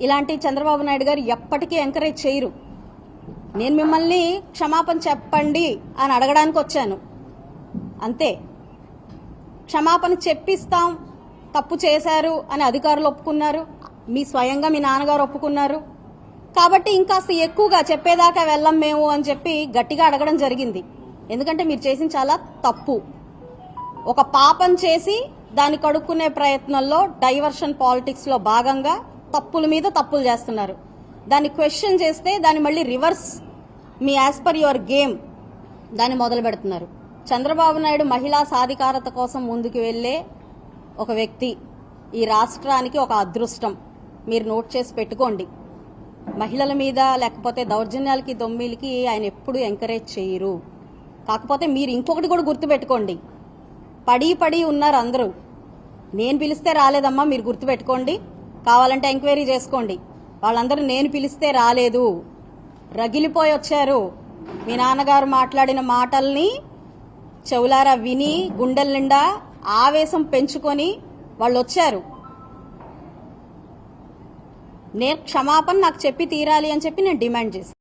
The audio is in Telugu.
ఇలాంటి చంద్రబాబు నాయుడు గారు ఎప్పటికీ ఎంకరేజ్ చేయరు. నేను మిమ్మల్ని క్షమాపణ చెప్పండి అని అడగడానికి వచ్చాను అంతే. క్షమాపణ చెప్పిస్తాం, తప్పు చేశారు అని అధికారులు ఒప్పుకున్నారు, మీ స్వయంగా మీ నాన్నగారు ఒప్పుకున్నారు. కాబట్టి ఇంకాస్త ఎక్కువగా చెప్పేదాకా వెళ్ళం మేము అని చెప్పి గట్టిగా అడగడం జరిగింది. ఎందుకంటే మీరు చేసిన చాలా తప్పు. ఒక పాపం చేసి దాన్ని కడుక్కునే ప్రయత్నంలో డైవర్షన్ పాలిటిక్స్ లో భాగంగా తప్పుల మీద తప్పులు చేస్తున్నారు. దాన్ని క్వశ్చన్ చేస్తే దాన్ని మళ్ళీ reverse me as per your game దాన్ని మొదలు పెడుతున్నారు. చంద్రబాబు నాయుడు మహిళా సాధికారత కోసం ముందుకు వెళ్లే ఒక వ్యక్తి. ఈ రాష్ట్రానికి ఒక అదృష్టం. మీరు నోట్ చేసి పెట్టుకోండి. మహిళల మీద లేకపోతే దౌర్జన్యాలకి దొమ్మిలకి ఆయన ఎప్పుడూ ఎంకరేజ్ చేయరు. కాకపోతే మీరు ఇంకొకటి కూడా గుర్తుపెట్టుకోండి, పడి ఉన్నారు అందరూ. నేను పిలిస్తే రాలేదమ్మా, మీరు గుర్తుపెట్టుకోండి. కావాలంటే ఎంక్వైరీ చేసుకోండి. వాళ్ళందరూ నేను పిలిస్తే రాలేదు, రగిలిపోయి వచ్చారు. మీ నాన్నగారు మాట్లాడిన మాటల్ని చెవులారా విని గుండెల నిండా ఆవేశం పెంచుకొని వాళ్ళు వచ్చారు. నేను క్షమాపణ నాకు చెప్పి తీరాలి అని చెప్పి నేను డిమాండ్ చేశాను.